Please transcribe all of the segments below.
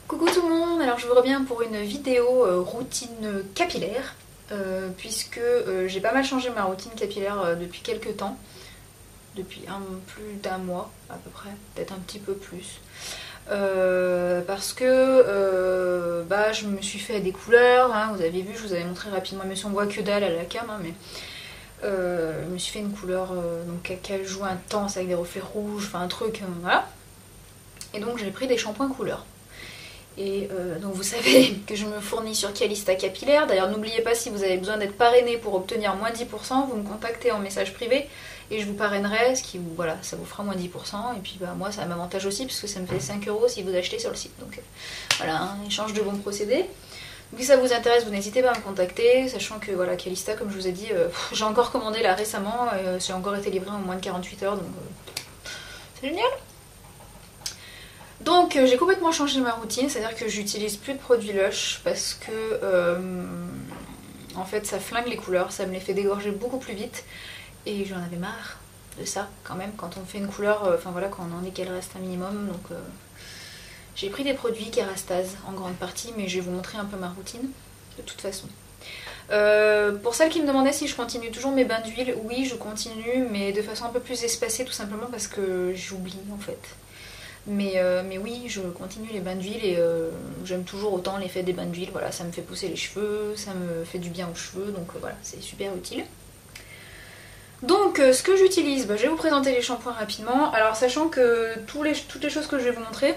Coucou tout le monde, alors je vous reviens pour une vidéo routine capillaire puisque j'ai pas mal changé ma routine capillaire depuis quelques temps, depuis plus d'un mois à peu près, peut-être un petit peu plus. Parce que je me suis fait des couleurs, hein, vous avez vu, je vous avais montré rapidement, mais si on voit que dalle à la cam, hein, mais je me suis fait une couleur donc qui joue intense avec des reflets rouges, enfin un truc, voilà. Et donc j'ai pris des shampoings couleurs. Et donc vous savez que je me fournis sur Calista Capillaire. D'ailleurs n'oubliez pas, si vous avez besoin d'être parrainé pour obtenir moins 10%, vous me contactez en message privé et je vous parrainerai, ce qui voilà, ça vous fera moins 10%. Et puis moi ça m'avantage aussi parce que ça me fait 5 € si vous achetez sur le site. Donc voilà, un échange de bons procédés. Donc si ça vous intéresse, vous n'hésitez pas à me contacter, sachant que voilà, Calista, comme je vous ai dit, j'ai encore commandé là récemment, j'ai encore été livré en moins de 48 heures, donc c'est génial. Donc j'ai complètement changé ma routine, c'est-à-dire que j'utilise plus de produits Lush parce que en fait ça flingue les couleurs, ça me les fait dégorger beaucoup plus vite et j'en avais marre de ça quand même quand on fait une couleur, enfin voilà, quand on en est qu'elle reste un minimum. Donc j'ai pris des produits Kerastase en grande partie, mais je vais vous montrer un peu ma routine de toute façon. Pour celles qui me demandaient si je continue toujours mes bains d'huile, oui je continue, mais de façon un peu plus espacée, tout simplement parce que j'oublie en fait. Mais oui, je continue les bains d'huile et j'aime toujours autant l'effet des bains d'huile. Voilà, ça me fait pousser les cheveux, ça me fait du bien aux cheveux, donc voilà, c'est super utile. Donc ce que j'utilise, je vais vous présenter les shampoings rapidement. Alors sachant que toutes les choses que je vais vous montrer,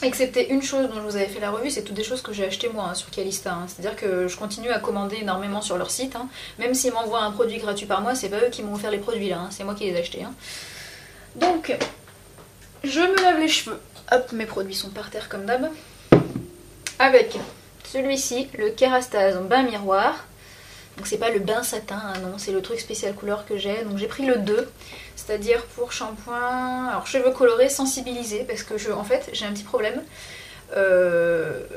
excepté une chose dont je vous avais fait la revue, c'est toutes des choses que j'ai achetées moi hein, sur Calista. Hein. C'est-à-dire que je continue à commander énormément sur leur site. Hein. Même s'ils m'envoient un produit gratuit par mois, c'est pas eux qui m'ont offert les produits là, hein. C'est moi qui les ai achetés. Hein. Donc je me lave les cheveux. Hop, mes produits sont par terre comme d'hab. Avec celui-ci, le Kerastase en bain miroir. Donc c'est pas le bain satin, hein, non, c'est le truc spécial couleur que j'ai. Donc j'ai pris le 2, c'est-à-dire pour shampoing, alors cheveux colorés, sensibilisés, parce que en fait j'ai un petit problème. Je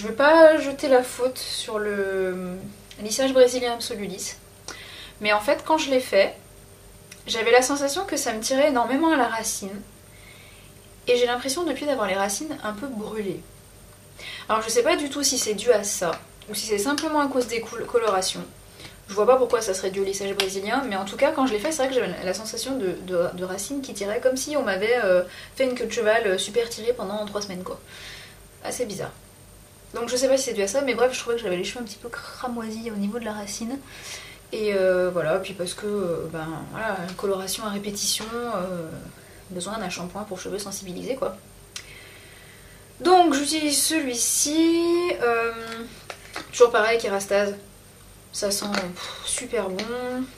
veux pas jeter la faute sur le lissage brésilien Absolulis. Mais en fait quand je l'ai fait, j'avais la sensation que ça me tirait énormément à la racine. Et j'ai l'impression depuis d'avoir les racines un peu brûlées. Alors je sais pas du tout si c'est dû à ça, ou si c'est simplement à cause des colorations. Je vois pas pourquoi ça serait dû au lissage brésilien, mais en tout cas quand je l'ai fait, c'est vrai que j'avais la sensation de racines qui tiraient comme si on m'avait fait une queue de cheval super tirée pendant 3 semaines quoi. Assez bizarre. Donc je sais pas si c'est dû à ça, mais bref, je trouvais que j'avais les cheveux un petit peu cramoisis au niveau de la racine. Et voilà, puis parce que voilà, coloration à répétition, besoin d'un shampoing pour cheveux sensibilisés quoi. Donc j'utilise celui-ci, toujours pareil, Kerastase, ça sent super bon.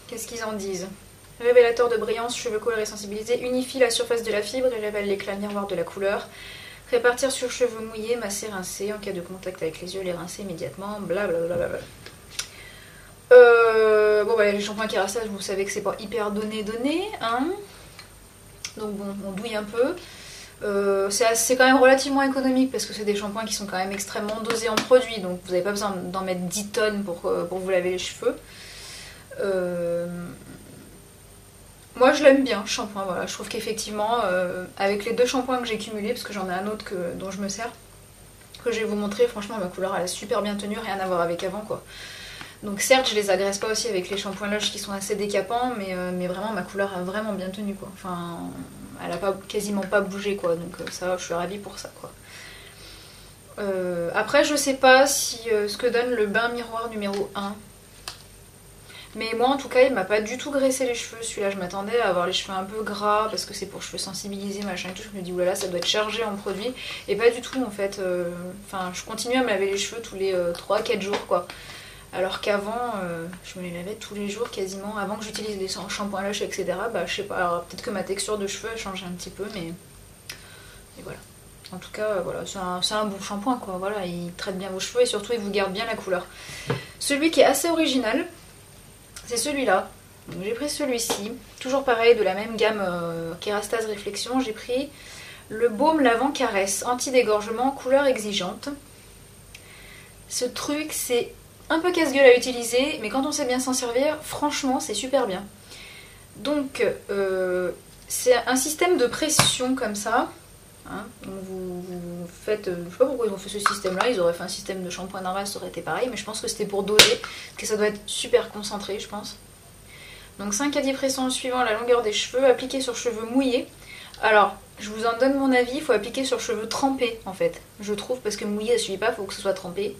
Qu'est-ce qu'ils en disent? Révélateur de brillance, cheveux colorés sensibilisés, unifie la surface de la fibre et révèle l'éclat miroir de la couleur. Répartir sur cheveux mouillés, masser, rincer, en cas de contact avec les yeux, les rincer immédiatement, blablabla. Les shampoings Kerastase, vous savez que c'est pas hyper donné, hein. Donc bon, on douille un peu. C'est quand même relativement économique parce que c'est des shampoings qui sont quand même extrêmement dosés en produits, donc vous n'avez pas besoin d'en mettre 10 tonnes pour vous laver les cheveux. Moi je l'aime bien ce shampoing, voilà. Je trouve qu'effectivement avec les 2 shampoings que j'ai cumulés, parce que j'en ai un autre dont je me sers, que je vais vous montrer, franchement ma couleur elle a super bien tenu, rien à voir avec avant quoi. Donc certes je les agresse pas aussi avec les shampoings Lush qui sont assez décapants, mais vraiment ma couleur a vraiment bien tenu quoi. Enfin elle a quasiment pas bougé quoi, donc ça je suis ravie pour ça quoi. Après je sais pas si ce que donne le bain miroir numéro 1, mais moi en tout cas il m'a pas du tout graissé les cheveux. Celui-là je m'attendais à avoir les cheveux un peu gras parce que c'est pour cheveux sensibilisés machin et tout. Je me dis oulala ça doit être chargé en produit, et pas du tout en fait. Enfin je continue à me laver les cheveux tous les 3-4 jours quoi. Alors qu'avant, je me les lavais tous les jours quasiment, avant que j'utilise des shampoings Lush, etc. Je sais pas, alors peut-être que ma texture de cheveux a changé un petit peu, mais voilà. En tout cas, voilà, c'est un bon shampoing, quoi. Voilà, il traite bien vos cheveux et surtout il vous garde bien la couleur. Celui qui est assez original, c'est celui-là. Donc j'ai pris celui-ci, toujours pareil, de la même gamme Kerastase Réflexion. J'ai pris le baume lavant caresse, anti-dégorgement, couleur exigeante. Ce truc, c'est un peu casse-gueule à utiliser, mais quand on sait bien s'en servir, franchement c'est super bien. Donc c'est un système de pression comme ça, Hein. Donc vous faites, je sais pas pourquoi ils ont fait ce système là, ils auraient fait un système de shampoing normal, ça aurait été pareil, mais je pense que c'était pour doser, parce que ça doit être super concentré je pense. Donc 5 à 10 pressions suivant la longueur des cheveux, appliquer sur cheveux mouillés. Alors je vous en donne mon avis, il faut appliquer sur cheveux trempés en fait, je trouve, parce que mouillé ça suffit pas, il faut que ce soit trempé.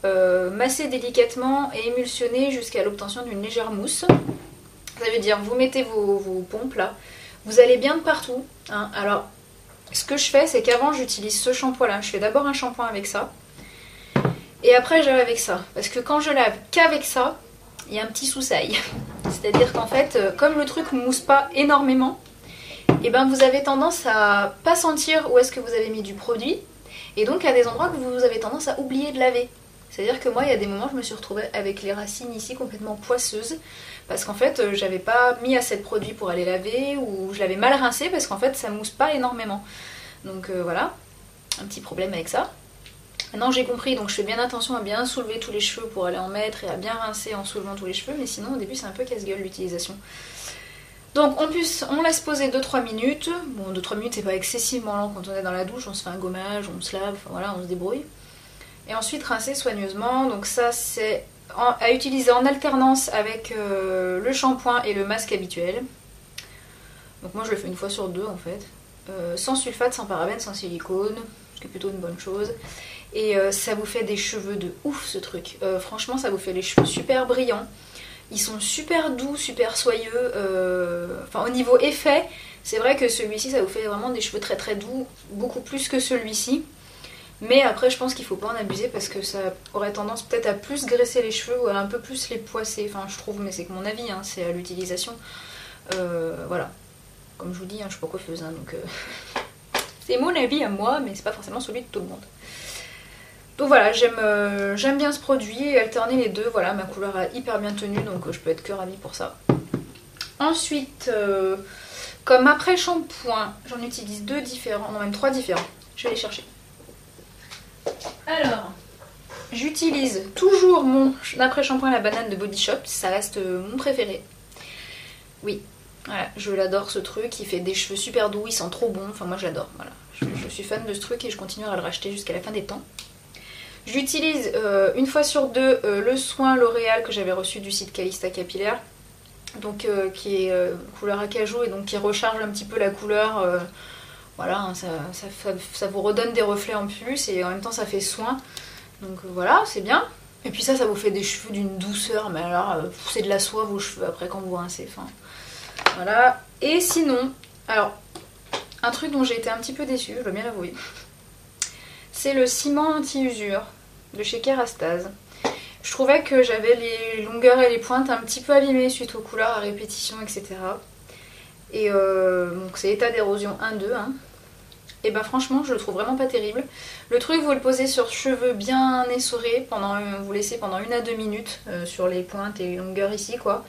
Masser délicatement et émulsionner jusqu'à l'obtention d'une légère mousse. Ça veut dire vous mettez vos pompes là, vous allez bien de partout. Hein. Alors ce que je fais c'est qu'avant j'utilise ce shampoing là, je fais d'abord un shampoing avec ça et après je lave avec ça. Parce que quand je lave qu'avec ça, il y a un petit souci. C'est-à-dire qu'en fait comme le truc mousse pas énormément, et ben vous avez tendance à pas sentir où est-ce que vous avez mis du produit et donc à des endroits que vous avez tendance à oublier de laver. C'est-à-dire que moi, il y a des moments, je me suis retrouvée avec les racines ici complètement poisseuses parce qu'en fait, j'avais pas mis assez de produit pour aller laver ou je l'avais mal rincé parce qu'en fait, ça mousse pas énormément. Donc voilà, un petit problème avec ça. Maintenant, j'ai compris, donc je fais bien attention à bien soulever tous les cheveux pour aller en mettre et à bien rincer en soulevant tous les cheveux, mais sinon, au début, c'est un peu casse-gueule l'utilisation. Donc en plus, on laisse poser 2-3 minutes. Bon, 2-3 minutes, c'est pas excessivement lent quand on est dans la douche, on se fait un gommage, on se lave, enfin voilà, on se débrouille. Et ensuite rincer soigneusement, donc ça c'est à utiliser en alternance avec le shampoing et le masque habituel. Donc moi je le fais une fois sur deux en fait. Sans sulfate, sans parabènes, sans silicone, ce qui est plutôt une bonne chose. Et ça vous fait des cheveux de ouf ce truc. Franchement ça vous fait les cheveux super brillants. Ils sont super doux, super soyeux. Enfin au niveau effet, c'est vrai que celui-ci ça vous fait vraiment des cheveux très très doux, beaucoup plus que celui-ci. Mais après je pense qu'il faut pas en abuser parce que ça aurait tendance peut-être à plus graisser les cheveux ou à un peu plus les poisser, enfin je trouve, mais c'est que mon avis, hein, c'est à l'utilisation. Voilà, comme je vous dis, hein, je suis pas coiffeuse, hein, donc c'est mon avis à moi, mais c'est pas forcément celui de tout le monde. Donc voilà, j'aime bien ce produit et alterner les deux, voilà, ma couleur a hyper bien tenu, donc je peux être que ravie pour ça. Ensuite, comme après shampoing, j'en utilise deux différents, non même trois différents, je vais les chercher. Alors, j'utilise toujours mon après-shampoing à la banane de Body Shop, ça reste mon préféré. Oui, voilà, je l'adore ce truc, il fait des cheveux super doux, il sent trop bon, enfin moi j'adore, voilà. Je suis fan de ce truc et je continuerai à le racheter jusqu'à la fin des temps. J'utilise une fois sur deux le soin L'Oréal que j'avais reçu du site Calista Capillaire, donc qui est couleur acajou et donc qui recharge un petit peu la couleur. Voilà, hein, ça vous redonne des reflets en plus et en même temps ça fait soin. Donc voilà, c'est bien. Et puis ça vous fait des cheveux d'une douceur, mais alors c'est de la soie vos cheveux après quand vous rincez. Enfin, voilà. Et sinon, alors, un truc dont j'ai été un petit peu déçue, je dois bien l'avouer, c'est le ciment anti-usure de chez Kerastase. Je trouvais que j'avais les longueurs et les pointes un petit peu abîmées suite aux couleurs à répétition, etc. Et donc c'est état d'érosion 1-2. Hein. Et bah franchement je le trouve vraiment pas terrible. Le truc vous le posez sur cheveux bien essorés, vous laissez pendant 1 à 2 minutes sur les pointes et les longueurs ici quoi.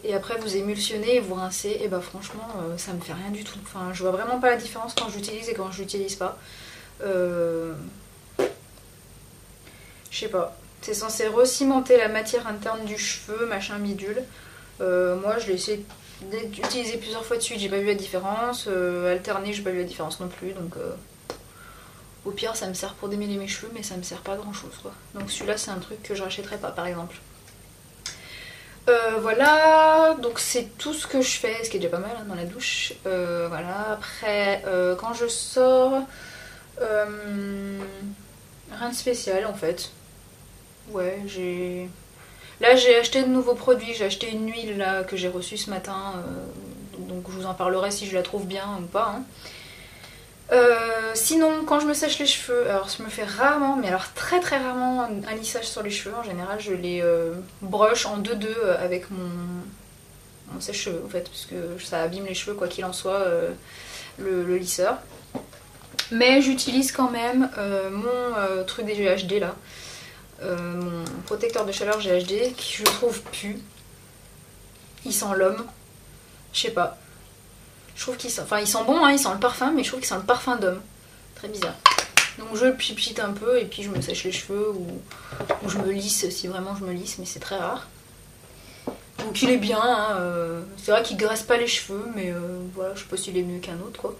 Et après vous émulsionnez et vous rincez. Et bah franchement ça me fait rien du tout. Enfin je vois vraiment pas la différence quand j'utilise et quand je l'utilise pas. Je sais pas. C'est censé recimenter la matière interne du cheveu, machin bidule. Moi je l'ai essayé d'utiliser plusieurs fois de suite, j'ai pas vu la différence. Alterner, j'ai pas vu la différence non plus. Donc au pire ça me sert pour démêler mes cheveux, mais ça me sert pas à grand chose quoi. Donc celui-là c'est un truc que je rachèterais pas par exemple. Voilà, donc c'est tout ce que je fais, ce qui est déjà pas mal hein, dans la douche. Voilà, après quand je sors, rien de spécial en fait. Ouais, là j'ai acheté de nouveaux produits, j'ai acheté une huile là, que j'ai reçue ce matin, donc je vous en parlerai si je la trouve bien ou pas. Hein. Sinon quand je me sèche les cheveux, alors je me fais rarement, mais alors très très rarement un lissage sur les cheveux, en général je les brush en 2-2 avec mon sèche-cheveux en fait, parce que ça abîme les cheveux quoi qu'il en soit, le lisseur. Mais j'utilise quand même mon truc des GHD là. Mon protecteur de chaleur GHD qui je trouve pue. Il sent l'homme. Je sais pas. Je trouve qu'il sent. Enfin il sent bon hein, il sent le parfum, mais je trouve qu'il sent le parfum d'homme. Très bizarre. Donc je le pipite un peu et puis je me sèche les cheveux ou je me lisse si vraiment je me lisse, mais c'est très rare. Donc il est bien, hein, c'est vrai qu'il graisse pas les cheveux, mais voilà, je sais pas s'il est mieux qu'un autre quoi.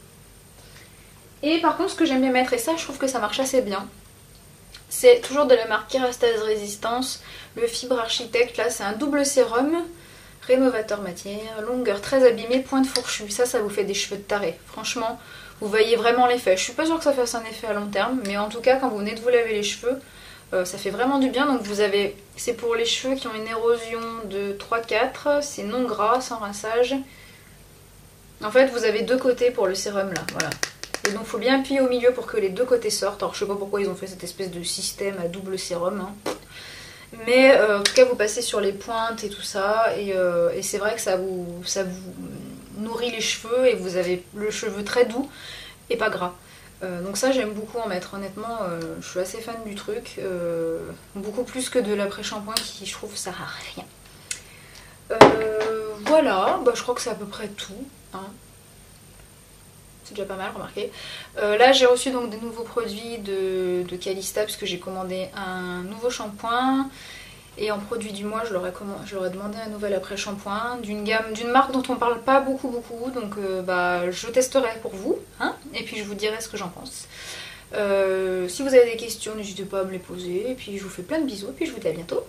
Et par contre ce que j'aime bien mettre, et ça je trouve que ça marche assez bien, c'est toujours de la marque Kerastase Résistance, le Fibre Architecte. Là c'est un double sérum, rénovateur matière, longueur très abîmée, pointe fourchue. Ça vous fait des cheveux de taré. Franchement, vous voyez vraiment l'effet. Je suis pas sûre que ça fasse un effet à long terme, mais en tout cas quand vous venez de vous laver les cheveux, ça fait vraiment du bien. Donc vous avez, c'est pour les cheveux qui ont une érosion de 3-4, c'est non gras, sans rinçage. En fait vous avez deux côtés pour le sérum là, voilà. Et donc il faut bien appuyer au milieu pour que les deux côtés sortent. Alors je sais pas pourquoi ils ont fait cette espèce de système à double sérum, hein. Mais en tout cas vous passez sur les pointes et tout ça, et c'est vrai que ça vous nourrit les cheveux et vous avez le cheveu très doux et pas gras. Donc ça j'aime beaucoup en mettre, honnêtement je suis assez fan du truc, beaucoup plus que de l'après-shampoing qui je trouve sert à rien. Voilà, bah, je crois que c'est à peu près tout, hein. C'est déjà pas mal, remarqué. Là j'ai reçu donc des nouveaux produits de Calista puisque j'ai commandé un nouveau shampoing. Et en produit du mois, je leur ai demandé un nouvel après-shampoing d'une marque dont on parle pas beaucoup. Donc bah, je testerai pour vous, hein, et puis je vous dirai ce que j'en pense. Si vous avez des questions, n'hésitez pas à me les poser. Et puis je vous fais plein de bisous, et puis je vous dis à bientôt.